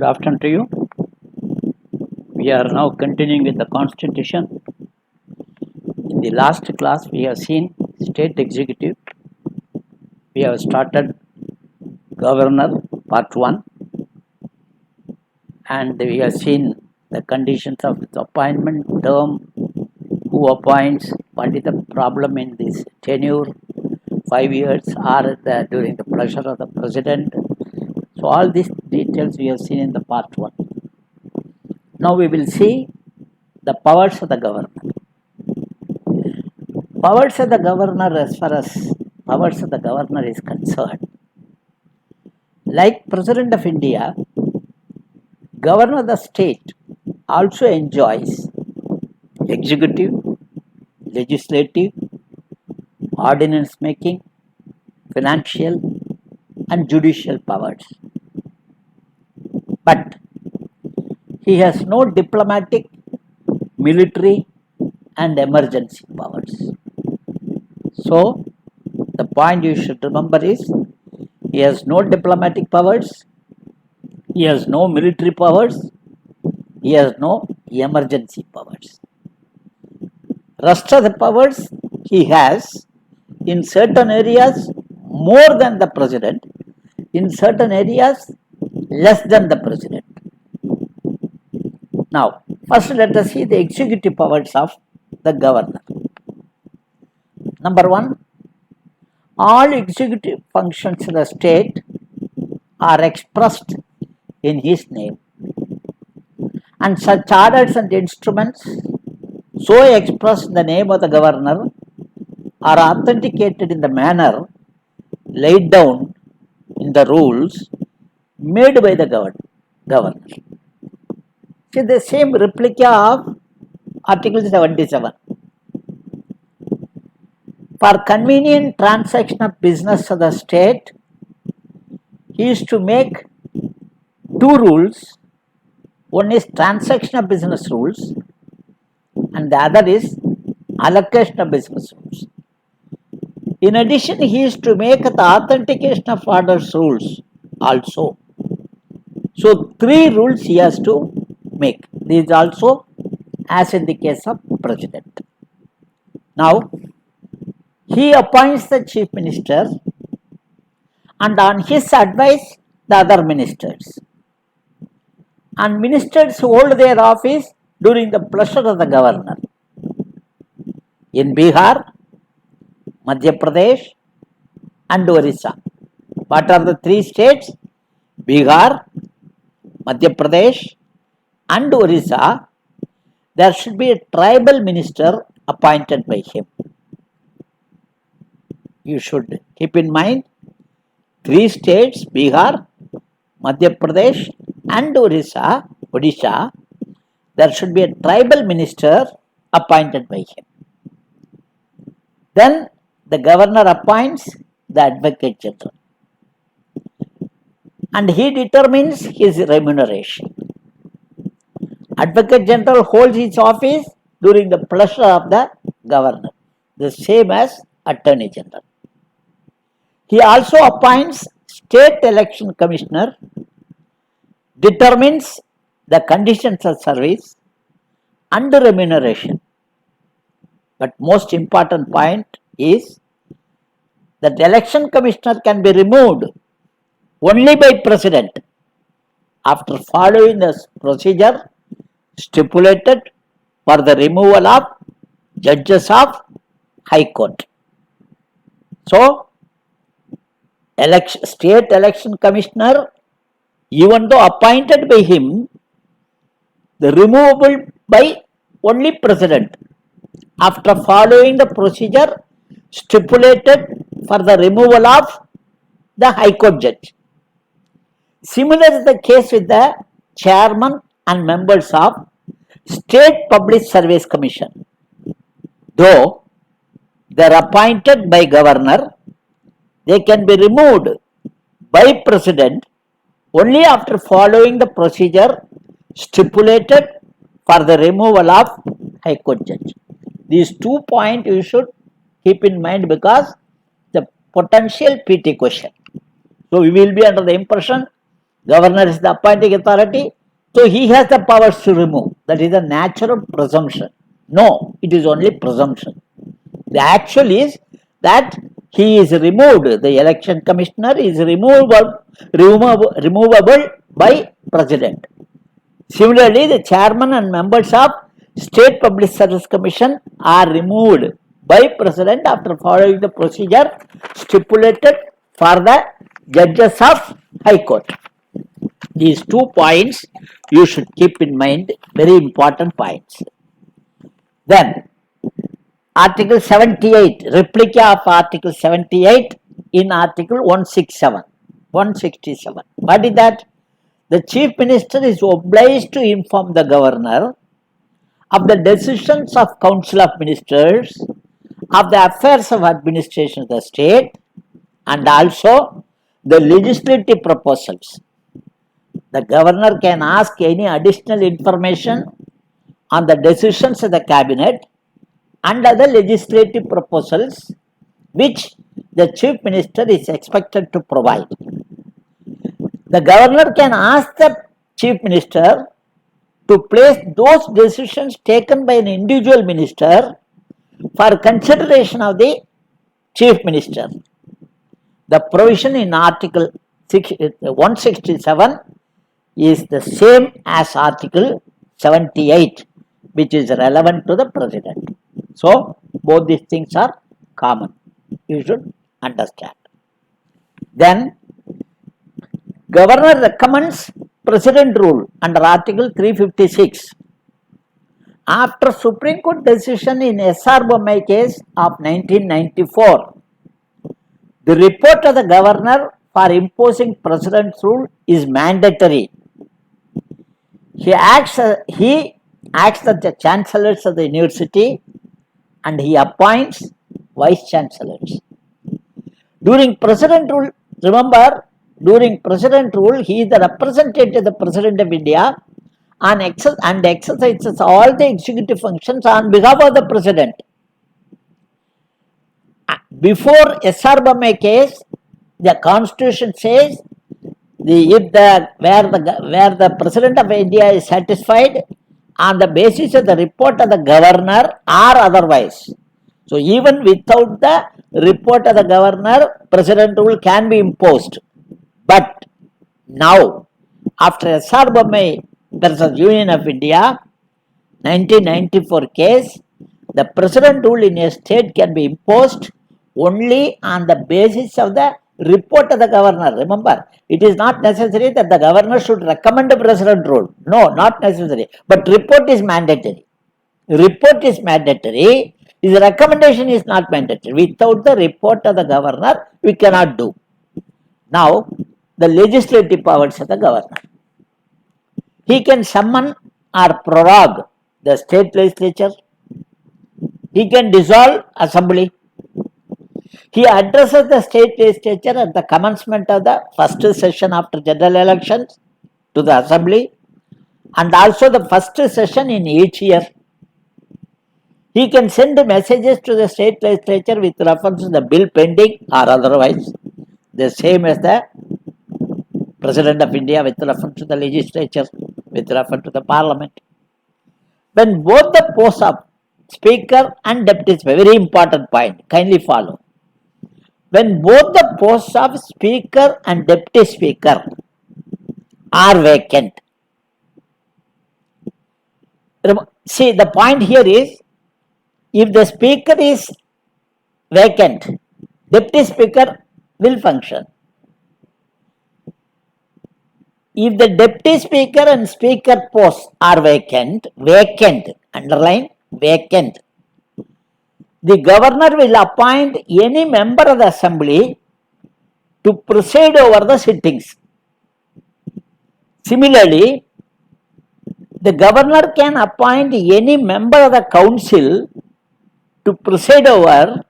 Good afternoon to you. We are now continuing with the Constitution. In the last class, we have seen state executive. We have started governor part 1, and we have seen the conditions of its appointment, term, who appoints, what is the problem in this tenure, 5 years, or during the pleasure of the president. So all these details we have seen in the part 1. Now we will see the powers of the governor. Powers of the governor, as far as powers of the governor is concerned, like President of India, governor of the state also enjoys executive, legislative, ordinance making, financial and judicial powers. But he has no diplomatic, military and emergency powers. So, the point you should remember is, he has no diplomatic powers, he has no military powers, he has no emergency powers. Rest of the powers he has in certain areas more than the president, in certain areas less than the president. Now, first let us see the executive powers of the governor. Number 1, all executive functions of the state are expressed in his name, and such orders and instruments so expressed in the name of the governor are authenticated in the manner laid down in the rules made by the governor. See the same replica of Article 77. For convenient transaction of business of the state, he is to make 2 rules. One is transaction of business rules and the other is allocation of business rules. In addition, he is to make the authentication of orders rules also. So 3 rules he has to make. These also as in the case of president. Now, he appoints the chief minister and on his advice the other ministers. And ministers hold their office during the pleasure of the governor. In Bihar, Madhya Pradesh and Orissa. What are the 3 states? Bihar, Madhya Pradesh and Orissa. There should be a tribal minister appointed by him. You should keep in mind 3 states, Bihar, Madhya Pradesh and Odisha, there should be a tribal minister appointed by him. Then the governor appoints the advocate general and he determines his remuneration. Advocate general holds his office during the pleasure of the governor, the same as attorney general. He also appoints state election commissioner, determines the conditions of service and remuneration. But most important point is that the election commissioner can be removed only by president after following the procedure stipulated for the removal of judges of High Court. So, state election commissioner, even though appointed by him, the removable by only president after following the procedure stipulated for the removal of the High Court judge. Similar is the case with the chairman and members of State Public Service Commission. Though they are appointed by governor, they can be removed by president only after following the procedure stipulated for the removal of High Court judge. These 2 points you should keep in mind because the potential PT question. So we will be under the impression Governor is the appointing authority, so he has the powers to remove. That is a natural presumption. No, it is only presumption. The actual is that he is removed. The election commissioner is removable by president. Similarly, the chairman and members of State Public Service Commission are removed by president after following the procedure stipulated for the judges of High Court. These 2 points you should keep in mind, very important points. Then, Article 78, replica of Article 78 in Article 167. What is that? The Chief Minister is obliged to inform the Governor of the decisions of Council of Ministers, of the affairs of administration of the state, and also the legislative proposals. The Governor can ask any additional information on the decisions of the Cabinet and other legislative proposals which the Chief Minister is expected to provide. The Governor can ask the Chief Minister to place those decisions taken by an individual minister for consideration of the Chief Minister. The provision in Article 167 is the same as Article 78, which is relevant to the President. So, both these things are common. You should understand. Then, Governor recommends President rule under Article 356. After Supreme Court decision in S.R. Bommai case of 1994, the report of the Governor for imposing President's rule is mandatory. He acts as the Chancellors of the University and he appoints Vice Chancellors. During President rule, remember, during President rule, he is the representative of the President of India and exercises all the executive functions on behalf of the President. Before S.R. Bommai case, the Constitution says where the President of India is satisfied on the basis of the report of the Governor or otherwise. So even without the report of the Governor, President rule can be imposed. But now, after S.R. Bommai versus Union of India, 1994 case, the President rule in a state can be imposed only on the basis of the report of the Governor. Remember, it is not necessary that the Governor should recommend the President rule. No, not necessary. But report is mandatory. Report is mandatory. His recommendation is not mandatory. Without the report of the Governor, we cannot do. Now, the legislative powers of the Governor. He can summon or prorogue the state legislature. He can dissolve assembly. He addresses the state legislature at the commencement of the first session after general elections to the assembly and also the first session in each year. He can send messages to the state legislature with reference to the bill pending or otherwise, the same as the President of India with reference to the legislature, with reference to the parliament. When both the posts of Speaker and Deputy Speaker, very important point, kindly follow. When both the posts of Speaker and Deputy Speaker are vacant. See, the point here is, if the Speaker is vacant, Deputy Speaker will function. If the Deputy Speaker and Speaker posts are vacant, underline vacant, the Governor will appoint any member of the Assembly to preside over the sittings. Similarly, the Governor can appoint any member of the Council to preside over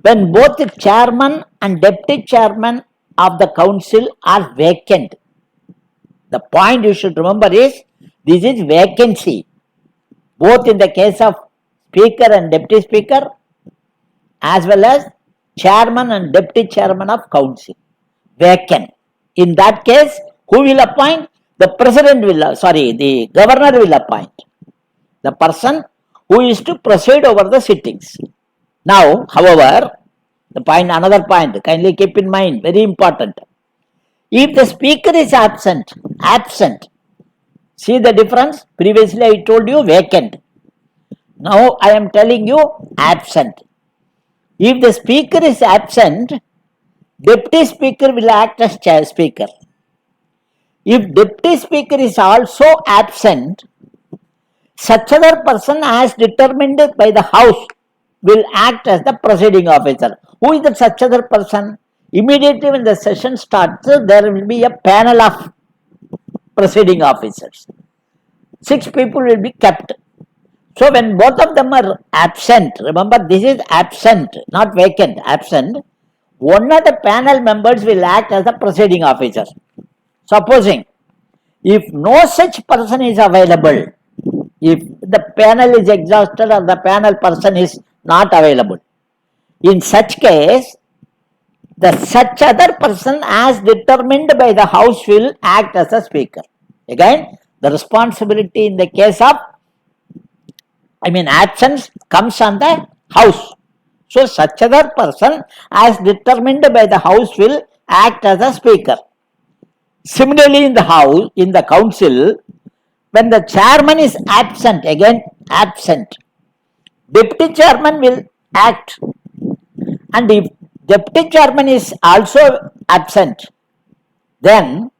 when both the Chairman and Deputy Chairman of the Council are vacant. The point you should remember is, this is vacancy, both in the case of Speaker and Deputy Speaker, as well as Chairman and Deputy Chairman of Council. Vacant. In that case, Who will appoint? The president will, the governor will appoint the person who is to preside over the sittings. Now, however, another point, kindly keep in mind, very important. If the speaker is absent, see the difference? Previously I told you vacant. Now I am telling you absent. If the speaker is absent, deputy speaker will act as chair speaker. If deputy speaker is also absent, such other person as determined by the house will act as the presiding officer. Who is the such other person? Immediately when the session starts, there will be a panel of presiding officers. 6 people will be kept. So when both of them are absent, remember this is absent, not vacant, absent, one of the panel members will act as the presiding officer. Supposing if no such person is available, if the panel is exhausted or the panel person is not available, in such case, the such other person as determined by the house will act as a speaker. Again, the responsibility in the case of absence comes on the house. So, such other person as determined by the house will act as a speaker. Similarly, in the council, when the chairman is absent, deputy chairman will act. And if deputy chairman is also absent, then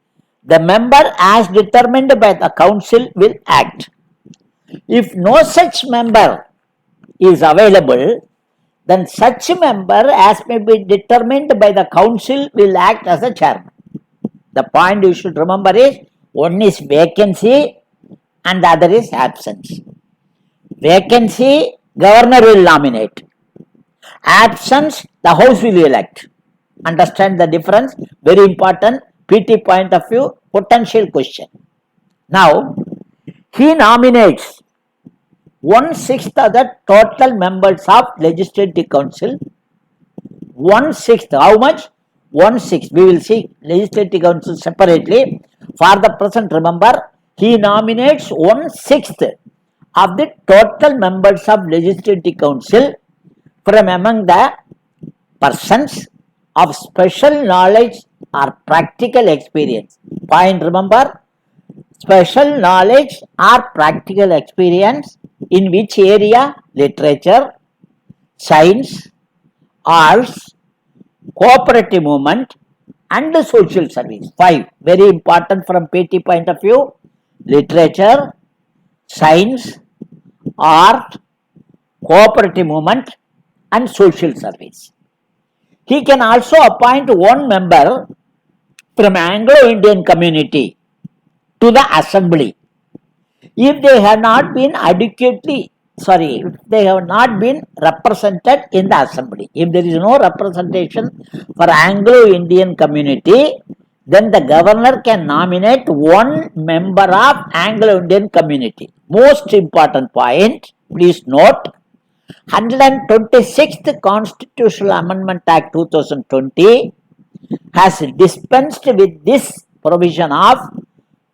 the member as determined by the council will act. If no such member is available, then such member as may be determined by the council will act as a chairman. The point you should remember is, one is vacancy and the other is absence. Vacancy, governor will nominate. Absence, the house will elect. Understand the difference? Very important, PT point of view, potential question. Now, he nominates 1/6 of the total members of Legislative Council. 1/6, how much? 1/6. We will see Legislative Council separately. For the present, remember, he nominates 1/6 of the total members of Legislative Council from among the persons of special knowledge or practical experience. Point, remember, special knowledge or practical experience in which area? Literature, science, arts, cooperative movement and social service. 5. Very important from PT point of view. Literature, science, art, cooperative movement and social service. He can also appoint one member from Anglo-Indian community to the assembly. If they have not been if they have not been represented in the assembly. If there is no representation for Anglo-Indian community, then the governor can nominate one member of Anglo-Indian community. Most important point, please note, 126th Constitutional Amendment Act 2020 has dispensed with this provision of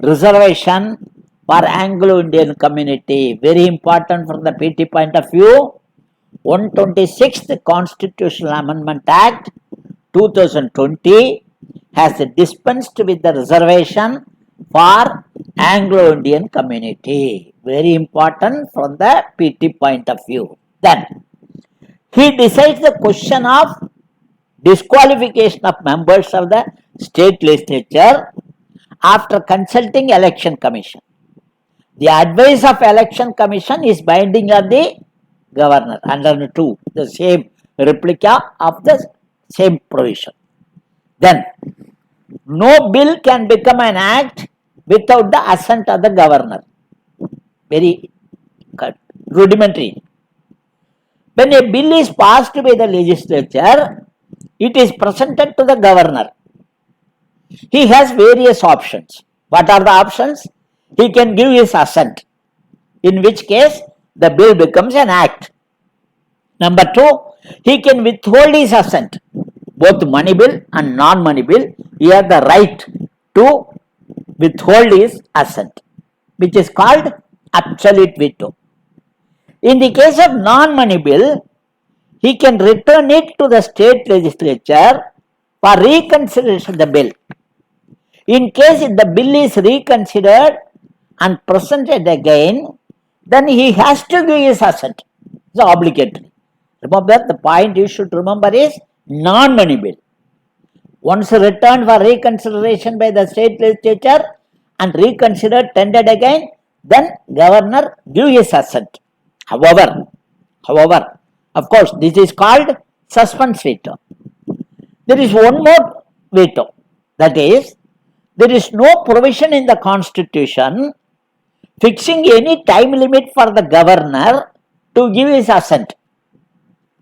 reservation for Anglo-Indian community. Very important from the PT point of view. 126th Constitutional Amendment Act 2020 has dispensed with the reservation for Anglo-Indian community. Very important from the PT point of view. Then, he decides the question of disqualification of members of the state legislature after consulting election commission. The advice of election commission is binding on the governor under 2, the same replica of the same provision. Then, no bill can become an act without the assent of the governor. Very rudimentary. When a bill is passed by the legislature, it is presented to the governor. He has various options. What are the options? He can give his assent, in which case the bill becomes an act. Number 2, he can withhold his assent, both money bill and non-money bill. He has the right to withhold his assent, which is called absolute veto. In the case of non-money bill, he can return it to the state legislature for reconsideration of the bill. In case if the bill is reconsidered and presented again, then he has to give his assent. It's obligatory. Remember, the point you should remember is non-money bill. Once returned for reconsideration by the state legislature and reconsidered, tendered again, then governor give his assent. However, of course, this is called suspense veto. There is one more veto, that is, there is no provision in the constitution fixing any time limit for the governor to give his assent.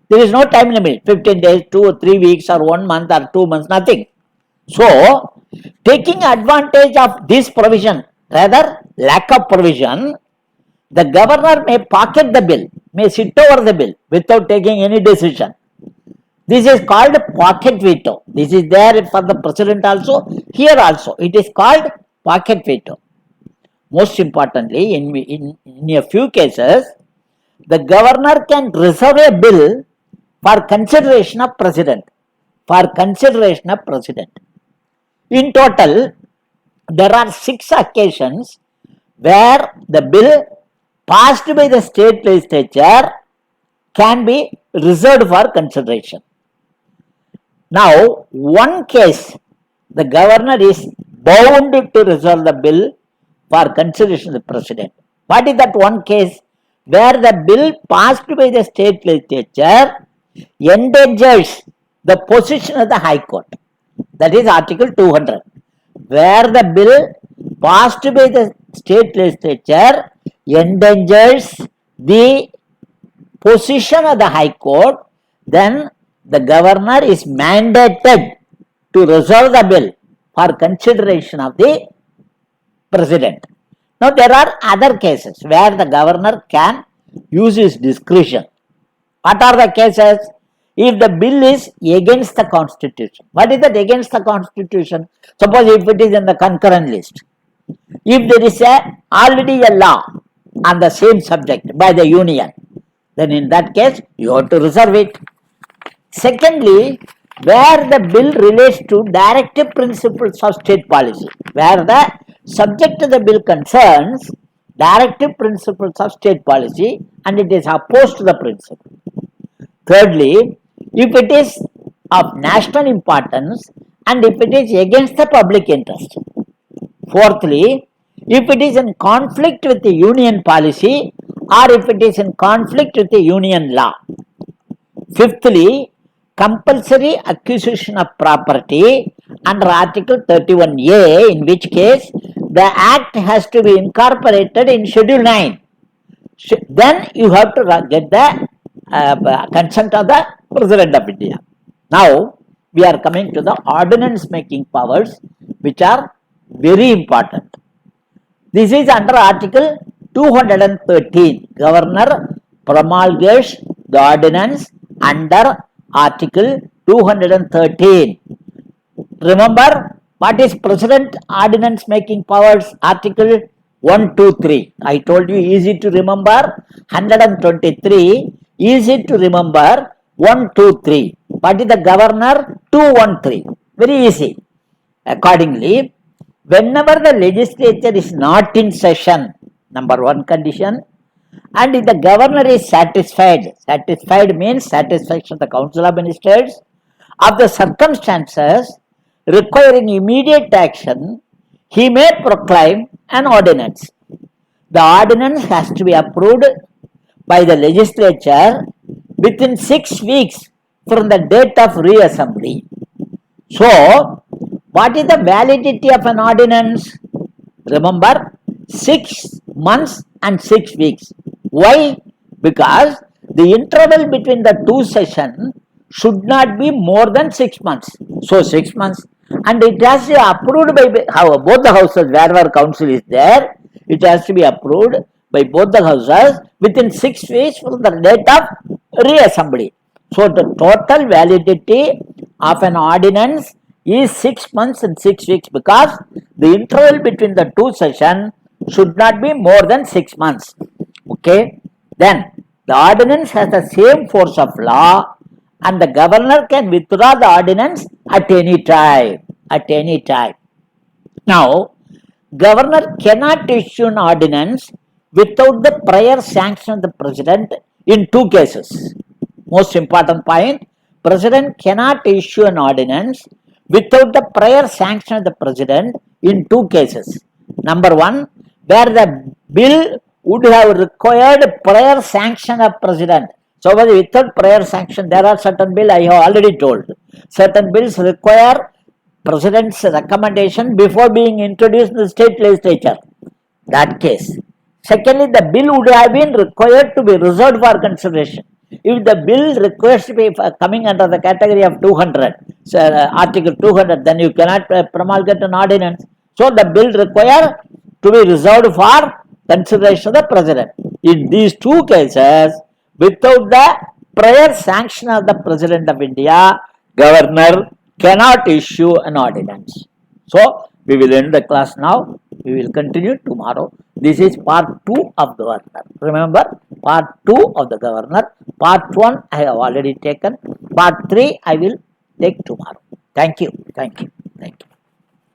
There is no time limit, 15 days, 2 or 3 weeks or 1 month or 2 months, nothing. So, taking advantage of this provision, rather lack of provision, the governor may pocket the bill, may sit over the bill without taking any decision. This is called pocket veto. This is there for the president also, here also. It is called pocket veto. Most importantly, in a few cases, the governor can reserve a bill for consideration of president. In total, there are 6 occasions where the bill passed by the state legislature can be reserved for consideration. Now, one case, the governor is bound to reserve the bill for consideration of the president. What is that one case? Where the bill passed by the state legislature endangers the position of the High Court. That is Article 200. Where the bill passed by the state legislature endangers the position of the High Court, then the governor is mandated to reserve the bill for consideration of the president. Now, there are other cases where the governor can use his discretion. What are the cases? If the bill is against the constitution. What is that against the constitution? Suppose if it is in the concurrent list. If there is already a law on the same subject by the union, then in that case you have to reserve it. Secondly, where the bill relates to directive principles of state policy, where the subject of the bill concerns directive principles of state policy and it is opposed to the principle. Thirdly, if it is of national importance and if it is against the public interest. Fourthly, if it is in conflict with the union policy or if it is in conflict with the union law. Fifthly, compulsory acquisition of property under Article 31A, in which case the Act has to be incorporated in Schedule 9. Then you have to get the consent of the President of India. Now, we are coming to the ordinance making powers, which are very important. This is under Article 213. Governor promulgates the ordinance under Article 213. Remember, what is President ordinance making powers? Article 123. I told you easy to remember. 123. Easy to remember. 123. What is the governor? 213. Very easy. Accordingly, whenever the legislature is not in session, number one condition, and if the governor is satisfied means satisfaction of the Council of Ministers of the circumstances requiring immediate action, he may proclaim an ordinance. The ordinance has to be approved by the legislature within 6 weeks from the date of reassembly. So, what is the validity of an ordinance? Remember, 6 months and 6 weeks. Why? Because the interval between the two sessions should not be more than 6 months. So, 6 months. And it has to be approved by both the houses, wherever council is there, it has to be approved by both the houses within 6 weeks from the date of reassembly. So, the total validity of an ordinance is 6 months and 6 weeks because the interval between the two sessions should not be more than 6 months. Okay. Then the ordinance has the same force of law and the governor can withdraw the ordinance at any time. At any time. Now, governor cannot issue an ordinance without the prior sanction of the president in two cases. Most important point, president cannot issue an ordinance without the prior sanction of the president in two cases. Number one, where the bill would have required prior sanction of president. So without prior sanction, there are certain bills I have already told. Certain bills require president's recommendation before being introduced in the state legislature. That case. Secondly, the bill would have been required to be reserved for consideration. If the bill requires to be coming under the category of 200, so, Article 200, then you cannot promulgate an ordinance. So the bill requires to be reserved for consideration of the president. In these two cases, without the prior sanction of the president of India, governor cannot issue an ordinance. So we will end the class now. We will continue tomorrow. This is part 2 of the governor. Remember, part 2 of the governor. Part 1 I have already taken. Part 3 I will take tomorrow. Thank you. Thank you. Thank you.